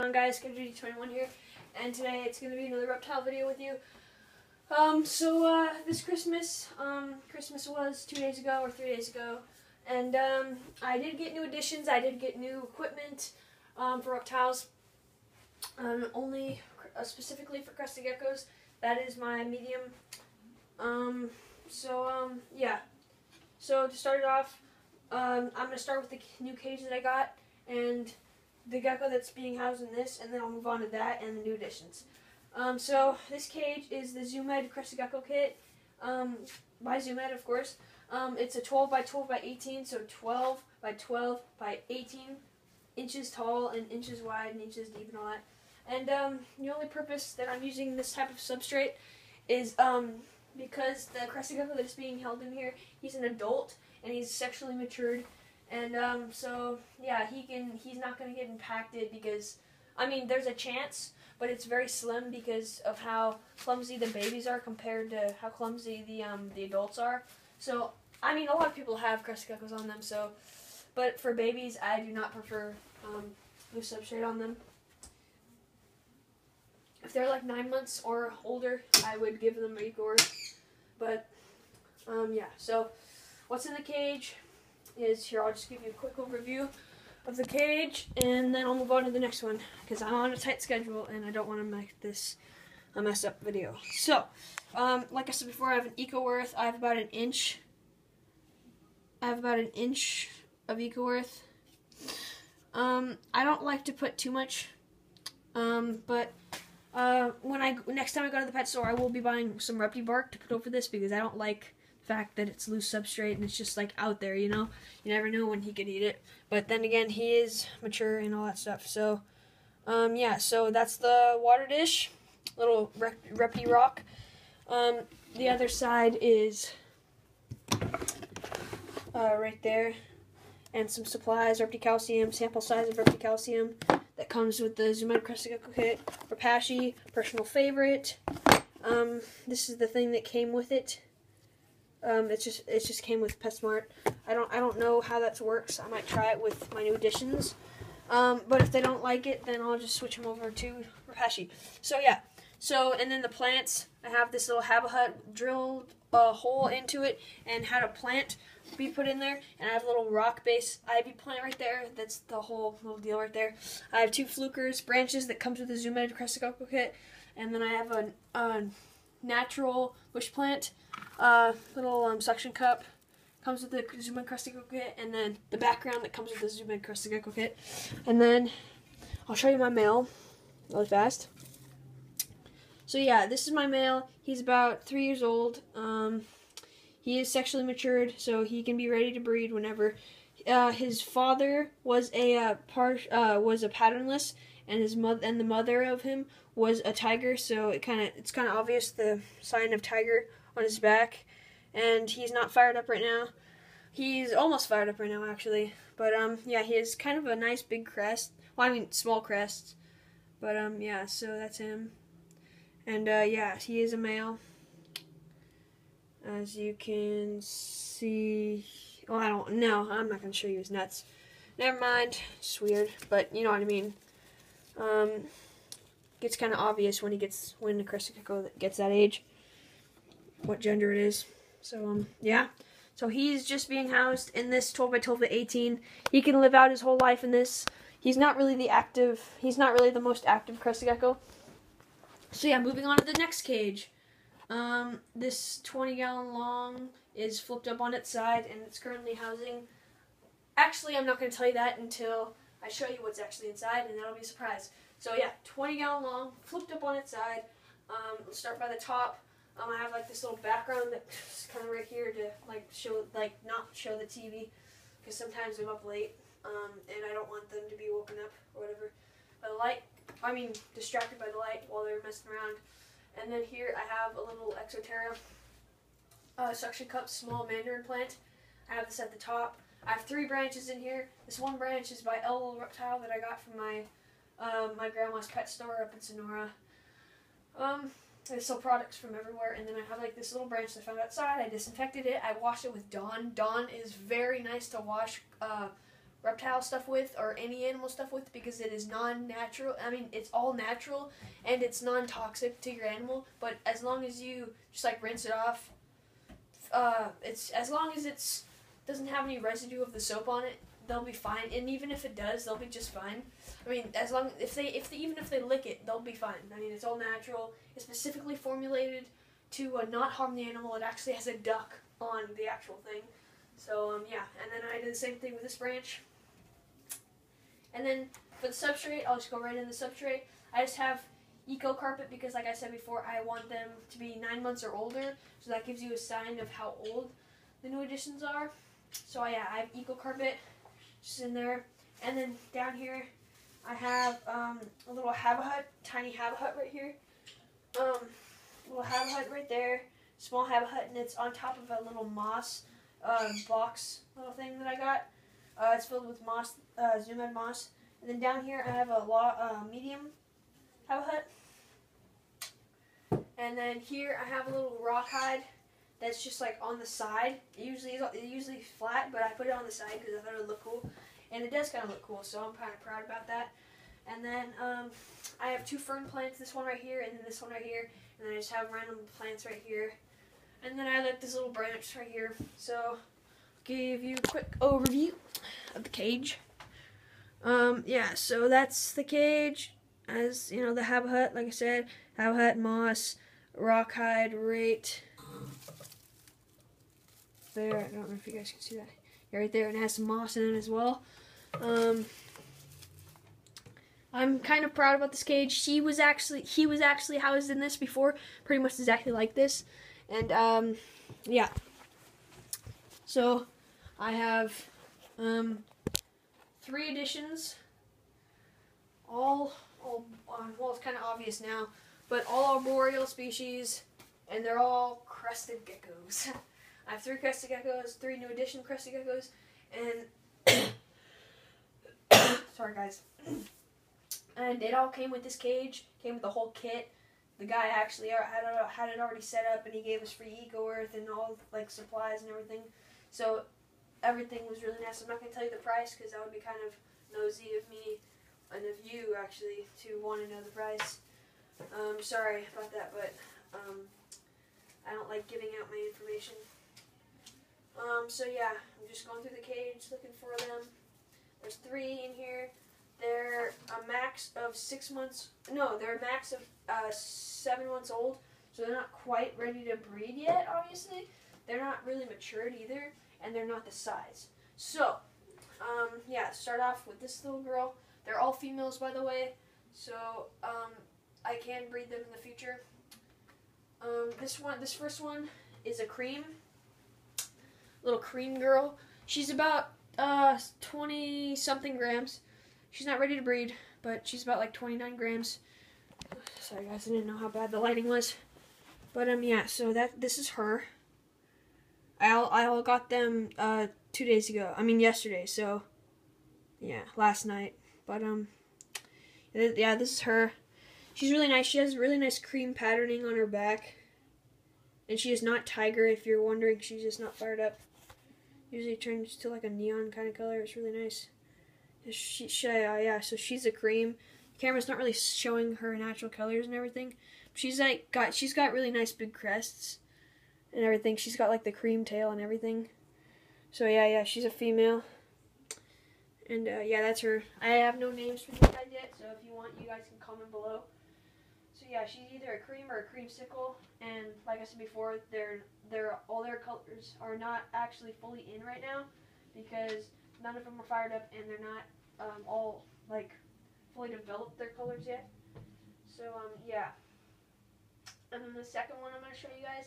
on, guys? KG21 here, and today it's going to be another reptile video with you. This Christmas, Christmas was 2 days ago or 3 days ago, and I did get new additions. I did get new equipment for reptiles, only specifically for crested geckos. That is my medium. Yeah. So to start it off, I'm going to start with the new cage that I got, and the gecko that's being housed in this, and then I'll move on to that and the new additions. So this cage is the Zoo Med Crested Gecko Kit, by Zoo Med, of course. It's a 12 by 12 by 18, so 12 by 12 by 18 inches tall and inches wide and inches deep and all that. And the only purpose that I'm using this type of substrate is because the crested gecko that's being held in here, he's an adult and he's sexually matured. And so yeah, he's not going to get impacted because, I mean, there's a chance, but it's very slim because of how clumsy the babies are compared to how clumsy the adults are. So, I mean, a lot of people have crested geckos on them, so, but for babies, I do not prefer loose substrate on them. If they're like 9 months or older, I would give them EcoEarth. But, yeah, so what's in the cage is, here, I'll just give you a quick overview of the cage, and then I'll move on to the next one, because I'm on a tight schedule, and I don't want to make this a messed up video. So, like I said before, I have an EcoEarth. I have about an inch of EcoEarth. I don't like to put too much, but next time I go to the pet store, I will be buying some ReptiBark to put over this, because I don't like the fact that it's loose substrate and it's just like out there, you know? You never know when he could eat it. But then again, he is mature and all that stuff. So, yeah, so that's the water dish, little ReptiRock. The other side is right there, and some supplies, ReptiCalcium, sample size of ReptiCalcium that comes with the Zoo Med Crested Gecko Kit. Repashy, personal favorite. This is the thing that came with it. It just came with PetSmart. I don't know how that works. I might try it with my new additions. But if they don't like it, then I'll just switch them over to Repashy. So yeah. So, and then the plants, I have this little Habahut drilled a hole into it and had a plant be put in there, and I have a little rock base ivy plant right there. That's the whole little deal right there. I have 2 flukers branches that comes with the Zoo Med Crested Gecko Kit, and then I have a natural bush plant, little suction cup, comes with the Zoo Med Crested Gecko Kit, and then the background that comes with the Zoo Med Crested Gecko Kit. And then I'll show you my male really fast. So yeah, this is my male. He's about 3 years old. He is sexually matured, so he can be ready to breed whenever. His father was a patternless, and the mother of him was a tiger. So it's kind of obvious the sign of tiger on his back. And he's not fired up right now. He's almost fired up right now, actually. But yeah, he has kind of a nice big crest. Well, I mean small crests. But yeah, so that's him. And yeah, he is a male. As you can see, well, I'm not going to show you his nuts. Never mind, it's weird, but you know what I mean. Gets kind of obvious when the crested gecko gets that age, what gender it is. So, yeah. So he's just being housed in this 12 by 12 by 18. He can live out his whole life in this. He's not really the most active crested gecko. So yeah, moving on to the next cage. This 20-gallon long is flipped up on its side, and it's currently housing. Actually, I'm not going to tell you that until I show you what's actually inside, and that'll be a surprise. So yeah, 20-gallon long, flipped up on its side. Let's start by the top. I have like this little background that's kind of right here to not show the TV, because sometimes I'm up late, and I don't want them to be woken up or whatever by the light. I mean, distracted by the light while they're messing around. And then here I have a little Exoterra suction cup small mandarin plant. I have this at the top. I have 3 branches in here. This one branch is by El Reptile that I got from my my grandma's pet store up in Sonora. They sell products from everywhere. And then I have like this little branch that I found outside. I disinfected it. I washed it with Dawn. Dawn is very nice to wash reptile stuff with or any animal stuff with, because it is non-natural. I mean, it's all natural and it's non-toxic to your animal. But as long as you just like rinse it off, it's as long as it's doesn't have any residue of the soap on it, they'll be fine. And even if it does, they'll be just fine. I mean, as long if they even if they lick it, they'll be fine. I mean, it's all natural. It's specifically formulated to not harm the animal. It actually has a duck on the actual thing. So yeah, and then I did the same thing with this branch. And then for the substrate, I'll just go right in the substrate. I just have Eco Carpet because, like I said before, I want them to be 9 months or older, so that gives you a sign of how old the new additions are. So yeah, I have Eco Carpet just in there, and then down here I have a little Habitat, tiny Habitat right here. Little Habitat right there, small Habitat, and it's on top of a little moss box little thing that I got. It's filled with moss, Zoom Ed moss. And then down here I have a medium Habitat. And then here I have a little rawhide that's just like on the side. It usually flat, but I put it on the side because I thought it would look cool. And it does kind of look cool, so I'm kind of proud about that. And then I have 2 fern plants, this one right here and then this one right here. And then I just have random plants right here. And then I like this little branch right here. So I'll give you a quick overview of the cage. Yeah, so that's the cage. As you know, the Habitat, like I said, Habitat, moss, rawhide, right there. I don't know if you guys can see that. Yeah, right there, and it has some moss in it as well. I'm kind of proud about this cage. He was actually housed in this before, pretty much exactly like this. And yeah. So I have 3 additions. All well, it's kind of obvious now, but all arboreal species, and they're all crested geckos. I have 3 crested geckos, 3 new edition crested geckos, and sorry guys. And it all came with this cage, came with the whole kit. The guy actually had it already set up, and he gave us free Eco Earth and all like supplies and everything. So everything was really nice. I'm not gonna tell you the price because that would be kind of nosy of me and of you actually to want to know the price. Sorry about that, but I don't like giving out my information. So yeah, I'm just going through the cage looking for them. There's 3 in here. They're a max of 6 months. No, they're a max of 7 months old. So they're not quite ready to breed yet. Obviously, they're not really matured either, and they're not the size. So, yeah, start off with this little girl. They're all females, by the way. So I can breed them in the future. This first one is a cream. Little cream girl. She's about 20 something grams. She's not ready to breed, but she's about like 29 grams. Sorry guys, I didn't know how bad the lighting was. But yeah, so this is her. I got them 2 days ago. I mean yesterday, so yeah, last night. But yeah, this is her. She's really nice. She has really nice cream patterning on her back. And she is not tiger, if you're wondering. She's just not fired up. Usually it turns to like a neon kind of color. It's really nice. Yeah, so she's a cream. The camera's not really showing her natural colors and everything. She's got really nice big crests and everything. She's got like the cream tail and everything. So yeah, she's a female. And yeah, that's her. I have no names for you guys yet, so if you want, you guys can comment below. So yeah, she's either a cream or a creamsicle, and like I said before, all their colors are not actually fully in right now because none of them are fired up, and they're not all like fully developed their colors yet. So yeah. And then the second one I'm going to show you guys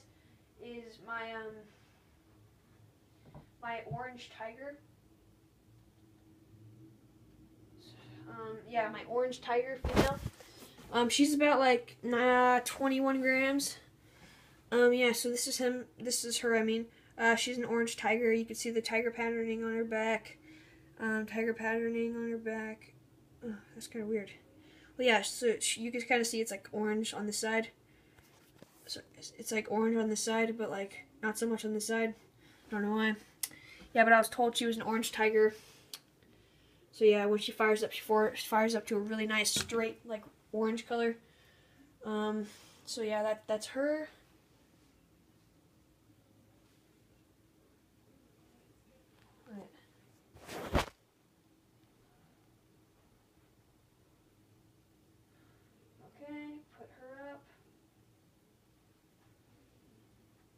is my my orange tiger. Yeah, my orange tiger female. She's about like 21 grams. Yeah, so this is him. This is her. I mean, she's an orange tiger. You can see the tiger patterning on her back. Tiger patterning on her back. Oh, that's kind of weird. Well, yeah, so you can kind of see it's like orange on the side. So it's like orange on the side, but like not so much on the side. I don't know why. Yeah, but I was told she was an orange tiger. So yeah, when she fires up, she fires up to a really nice straight like orange color. So yeah, that's her. Right. Okay, put her up.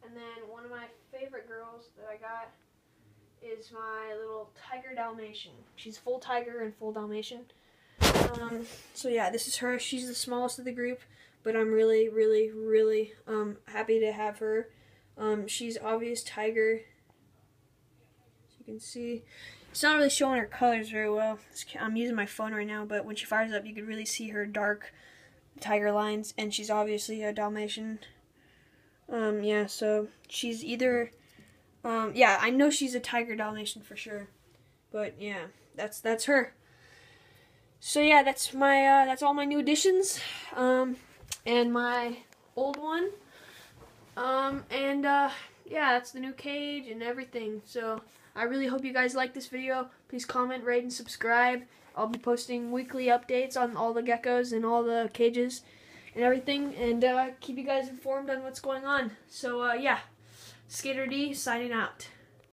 And then one of my favorite girls that I got is my little tiger Dalmatian. She's full tiger and full Dalmatian. So yeah, this is her. She's the smallest of the group, but I'm really, really, really happy to have her. She's obvious tiger. As you can see, it's not really showing her colors very well. I'm using my phone right now, but when she fires up, you can really see her dark tiger lines, and she's obviously a Dalmatian. Yeah, so she's either, yeah, I know she's a tiger Dalmatian for sure, but yeah, that's her. So yeah, that's my that's all my new additions, and my old one, yeah, that's the new cage and everything. So I really hope you guys like this video. Please comment, rate, and subscribe. I'll be posting weekly updates on all the geckos and all the cages and everything, and keep you guys informed on what's going on. So yeah, Skater D signing out.